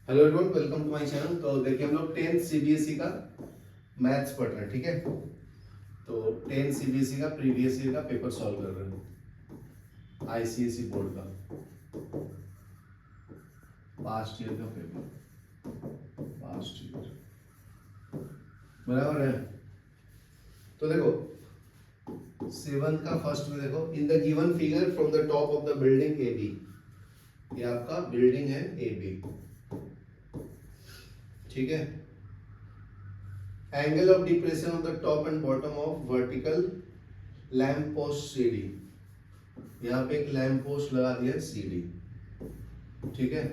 Hello everyone, welcome to my channel. तो देखिए हम लोग 10th सीबीएसई का मैथ्स पढ़ रहे हैं, ठीक है। तो 10th सीबीएसई का प्रीवियस ईयर का पेपर सॉल्व कर रहे हैं, आईसीएसई बोर्ड का पास्ट ईयर का पेपर, पास्ट ईयर बराबर है। तो देखो 7th का फर्स्ट में देखो, in the given figure from the top of the building A B, ये आपका बिल्डिंग है ए बी, ठीक है। Angle of depression of the top and bottom of vertical lamp post C D, यहाँ पे एक लैम्प पोस्ट लगा दिया है सीडी, ठीक है।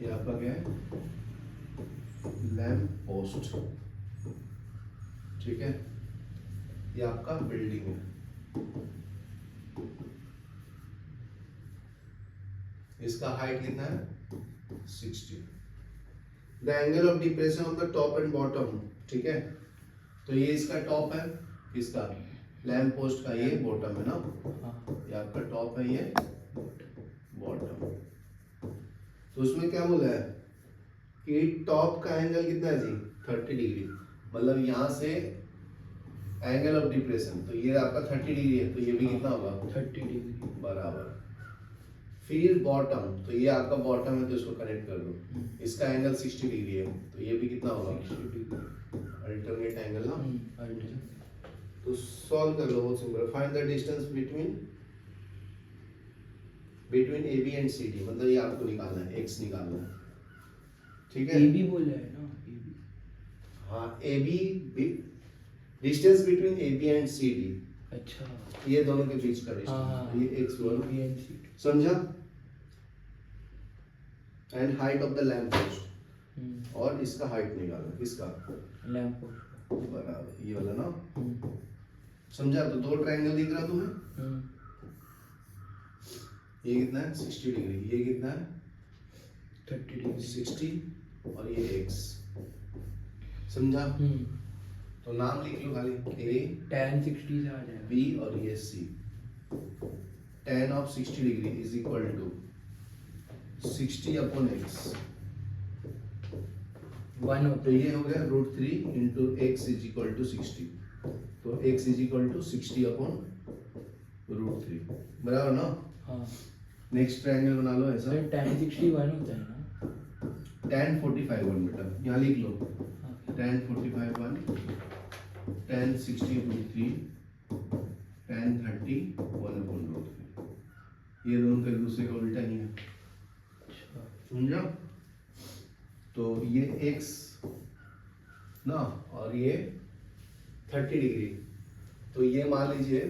ये आपका क्या है, लैम्प पोस्ट, ठीक है। ये आपका बिल्डिंग है, इसका हाइट कितना है 60। The angle of depression of the top and bottom, ठीक है। तो ये इसका टॉप है, इसका लैम्प पोस्ट का ये बॉटम है ना, ये आपका टॉप है, ये बॉटम। तो उसमें क्या बोला है कि टॉप का एंगल कितना है जी 30 डिग्री, मतलब यहाँ से एंगल ऑफ डिप्रेशन, तो ये आपका 30 डिग्री है, तो ये भी कितना होगा 30 डिग्री बराबर। फिर बॉटम, तो ये आपका बॉटम है, तो इसको कनेक्ट कर दो, इसका एंगल 60 डिग्री है, तो ये भी कितना होगा 60 डिग्री, अल्टरनेट एंगल ना। तो सॉल्व कर लो, बहुत simple. Find the distance between A B and C D, मतलब ये आपको निकालना है, एक्स निकालना है, ठीक है। ए बी बोला है ना, ए बी। हाँ, A B distance between A B and C D, अच्छा, ये दोनों के बीच का डिस्टेंस, ये एक्स हुआ, बी एंड सी डी, समझा। And height of the lamp post, और इसका हाइट निकालना, किसका लैम्प पोस्ट बराबर, ये वाला ना, समझा। तो दो ट्रायंगल दिख रहा तुम्हें, ये कितना है 60 डिग्री, ये कितना है 30 डिग्री 60, और ये एक्स, समझा। तो नाम लिख लो खाली, ए tan 60 से आ जाएगा, बी और ये C. tan of 60 degree is equal to 60 upon X, 1 होता तो ये हो गया √3 into X is equal to 60, तो X is equal to 60 upon √3 बराबर ना। हाँ, नेक्स्ट ट्रायंगल बना लो ऐसा, सर tan 60 1 होता है ना, tan 45 1 बेटा, यहाँ लिख लो, हाँ, tan 45 1, tan 60 upon 3, tan 30 1 upon √3, ये दोनों का एक दूसरे का उल्टा ही है, अच्छा, समझा। तो ये x ना, और ये 30 डिग्री, तो ये मान लीजिए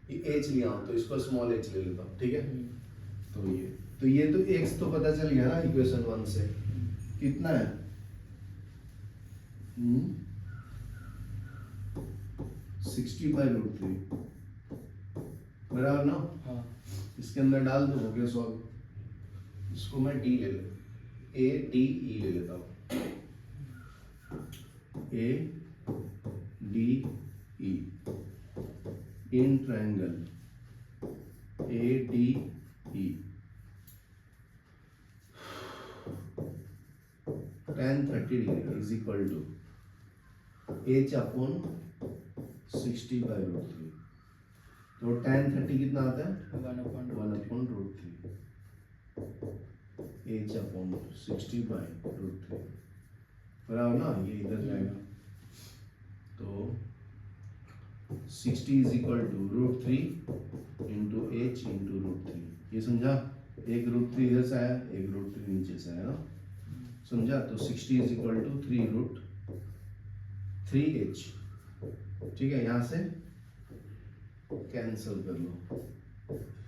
h लिया हूं, तो इसको स्मॉल h ले लेता हूं, ठीक है। तो ये तो x तो पता चल गया ना इक्वेशन 1 से, कितना है 60 बाई √3 बराबर ना। हाँ, इसके अंदर डाल दो, हो गया सॉल्व। इसको मैं डी ले ले, ए डी ई ले लेता हूँ, A D E in triangle A D E, tan 30 degree is equal to H upon 60 by √3, तो tan 30 कितना आता है 1 upon 1 upon √3, H upon 60 by √3 बराबर ना, ये इधर जाएगा, तो 60 is equal to √3 into H into √3, ये समझा। एक √3 इधर से आया, एक √3 नीचे से आया ना, समझा। तो 60 इज इक्वल टू 3√3h, ठीक है। यहाँ से कैंसिल कर लो,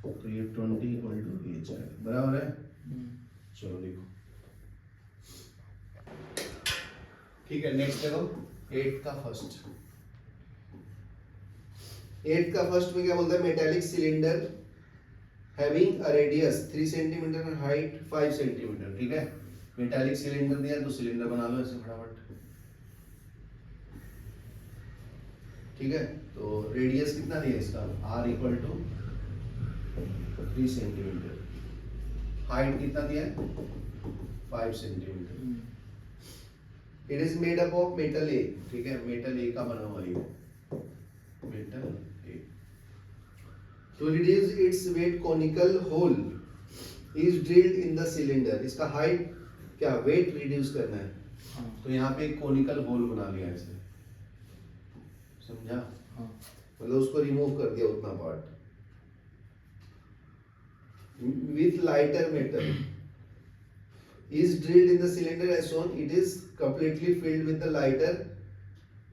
तो ये 20 इक्वल टू एच आएगा, बराबर है। चलो देखो, ठीक है। नेक्स्ट देखो 8 का फर्स्ट, 8 का फर्स्ट में क्या बोलता है, metallic cylinder having a radius 3 centimetre और हाइट 5 सेंटीमीटर, ठीक है। मेटालिक सिलेंडर दिया, तो सिलेंडर बना लो ऐसे फटाफट, ठीक है। तो रेडियस कितना दिया इसका, r equal to 3 centimetre, height कितना दिया है 5 centimetre. It is made up of metal A, ठीक है, मेटल ए का बना हुआ है, metal A. To reduce its weight conical hole is drilled in the cylinder. इसका हाइट क्या, वेट रिड्यूस करना है, तो यहाँ पे एक कॉनिकल होल बना लिया ऐसे, समझा? मतलब उसको रिमूव कर दिया उतना part. With lighter metal is drilled in the cylinder as shown. It is completely filled with the lighter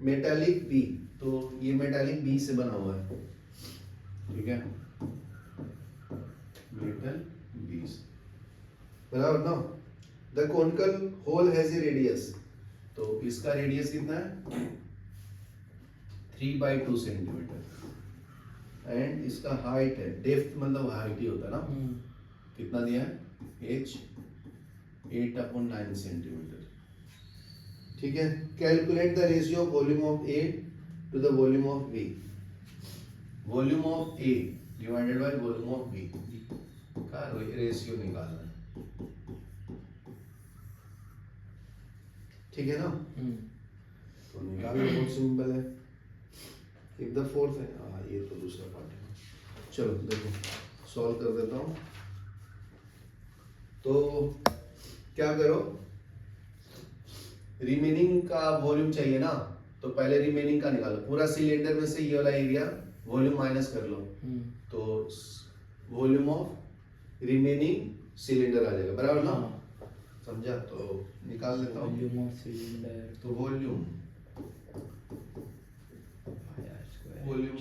metallic B. तो ये metallic B से बना हुआ है, ठीक है, metal B से, बराबर ना? The conical hole has a radius. तो इसका रेडियस कितना है? 3/2 सेंटीमीटर। एंड इसका हाइट है, डेप्थ मतलब हाइट ही होता है ना, कितना दिया है? h 8/9 सेंटीमीटर, ठीक है। Calculate the ratio of volume of A to the volume of B. Volume of A divided by volume of B का रेशियो निकालना है, ठीक है ना? तो निकालना बहुत सिंपल है। इफ द फोर्थ है, हाँ ये तो दूसरा पार्ट है। चलो देखो सॉल्व कर देता हूँ। तो क्या करो, रिमेनिंग का वॉल्यूम चाहिए ना, तो पहले रिमेनिंग का निकालो। पूरा सिलेंडर में से ये वाला एरिया वॉल्यूम माइनस कर लो, तो वॉल्यूम ऑफ रिमेनिंग सिलेंडर आ जाएगा, बराबर ना? समझा? तो निकाल लेता हूँ वॉल्यूम ऑफ सिलेंडर, तो volume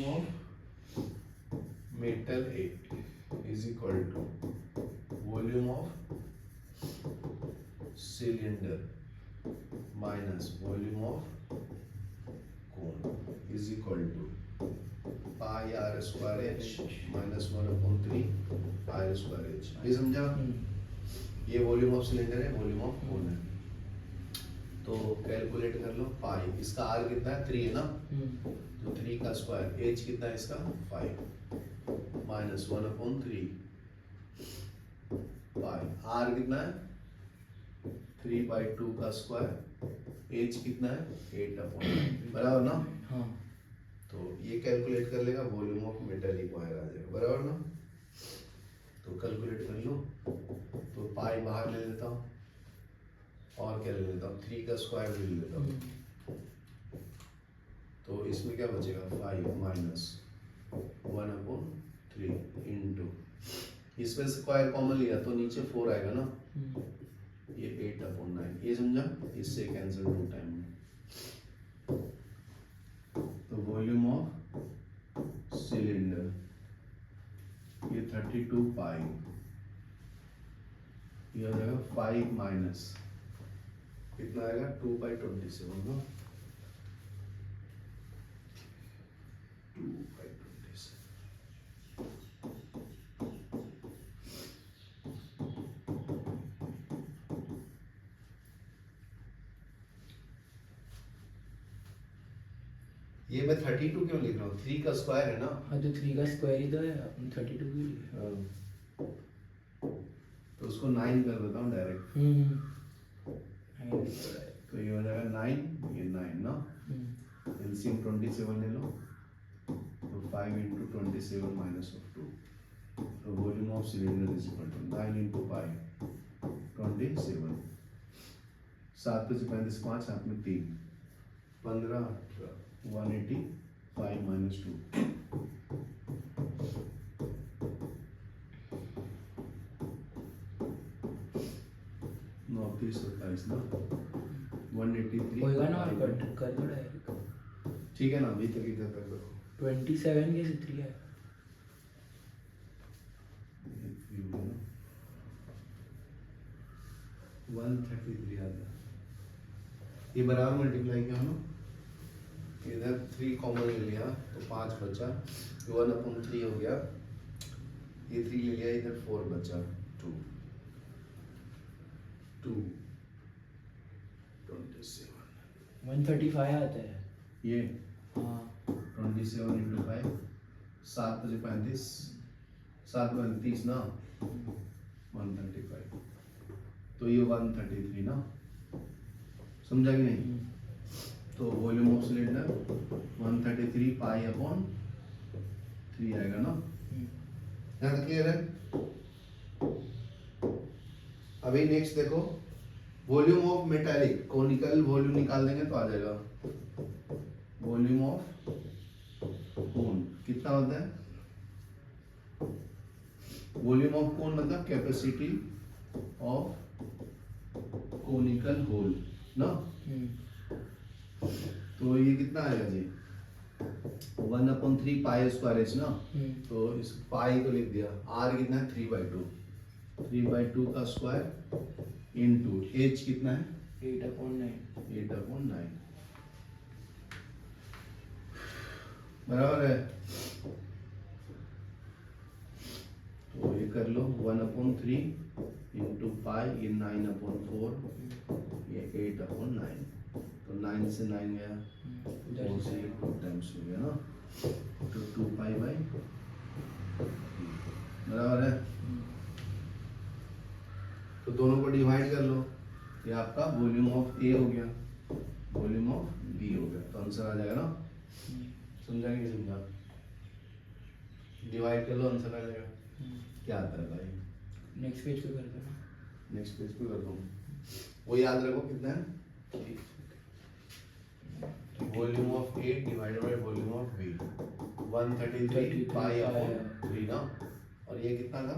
of metal A is equal to volume of cylinder minus volume of cone is equal to pi R square H minus 1/3 R square H. ये समझा? ये वॉल्यूम ऑफ सिलेंडर है, volume of cone है। तो calculate कर लो। पाई, इसका are कितना है? 3 है ना, तो 3 का स्क्वायर, एच कितना है इसका? 5 माइनस 1/3 पाई, आर कितना है? 3/2 का स्क्वायर, एच कितना है? 8/9, बराबर ना? हाँ। तो ये कैलकुलेट कर लेगा, वॉल्यूम ऑफ मेटलिक वायर आ जाएगा, बराबर ना? तो कैलकुलेट कर लो। तो पाई बाहर ले लेता हूँ, और क्या ले लेता हूँ? 3 का स्क्वायर भी ले लेता हूँ, तो इसमें क्या बचेगा? 5 माइनस 1/3 इंटू, इसमें स्क्वायर कॉमन लिया तो नीचे 4 आएगा ना, ये 8/9, ये समझा? इससे कैंसिल 2 टाइम में। तो वॉल्यूम ऑफ सिलेंडर ये 32 पाई, ये हो जाएगा 5 माइनस कितना आएगा? 2/27 ना, 2/27। ये मैं 32 क्यों लिख रहा हूँ? 3 का स्क्वायर है ना। हाँ, तो 3 का स्क्वायर ही तो है, अपने 32 क्यों लिखा? तो उसको 9 कर देता हूँ डायरेक्ट, तो ये हो जाएगा 9, ये 9 ना, एलसीएम 27 ले लो, तो 5 × 27 माइनस ऑफ 2, तो volume of cylinder is equal to 9 × 5 27, 7 × 35 5 हाथ में 3 15 185 माइनस 2, ना 183 होएगा ना, और कट कर दो डायरेक्ट। ठीक है ना, अभी तक इधर कर दो। 27 के 3 है, 133 आता है, ये बराबर मल्टीप्लाई किया ना, इधर 3 कॉमन ले लिया तो 5 बचा, 1/3 हो गया, ये 3 ले लिया, इधर 4 बचा, 2 27 135 आता है ये। हाँ, 27 × 5 7 × 35 7 × 30 ना, 135 तो ये 133 ना, समझा कि नहीं? तो volume of cylinder 133 pi upon 3 आएगा ना, यहाँ तक क्लियर है? अभी नेक्स्ट देखो, volume of metallic conical volume निकाल देंगे तो आ जाएगा वॉल्यूम ऑफ कोन कितना होता है? वॉल्यूम ऑफ कोन मतलब कैपेसिटी ऑफ कोनिकल होल ना, तो ये कितना आएगा जी? 1/3 पाई स्क्वायर एच ना, तो इस पाई को लिख दिया, आर कितना है? 3/2 का स्क्वायर इनटू एच कितना है? 8/9 बराबर है। तो ये कर लो 1/3 इंटू पाई, ये 9/4, ये 8/9, तो 9 से 9 गया, 4 से 2 टाइम्स हो गया ना, तो 2 पाई बाई बराबर है। तो दोनों को डिवाइड कर लो, ये आपका वॉल्यूम ऑफ ए हो गया, वॉल्यूम ऑफ बी हो गया, तो आंसर आ जाएगा ना, समझा कि नहीं समझा? डिवाइड कर लो, आंसर आ जाएगा। क्या आता है भाई? नेक्स्ट पेज पे कर दो। नेक्स्ट पेज पे कर दूँ, वो याद रखो कितना है, volume of A divided by volume of B 133 pi upon 3 ना, और ये कितना था?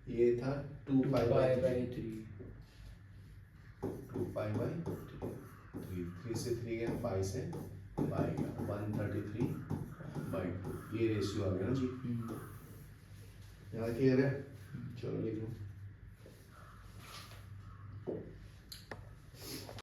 ये था 2 पाई बाई 3, 2 पाई बाई 3 से 3 गया, पाई से पाई गया, 133/2, ये रेशियो आ गया ना जी। यहाँ क्लियर है? चलो लिख लो।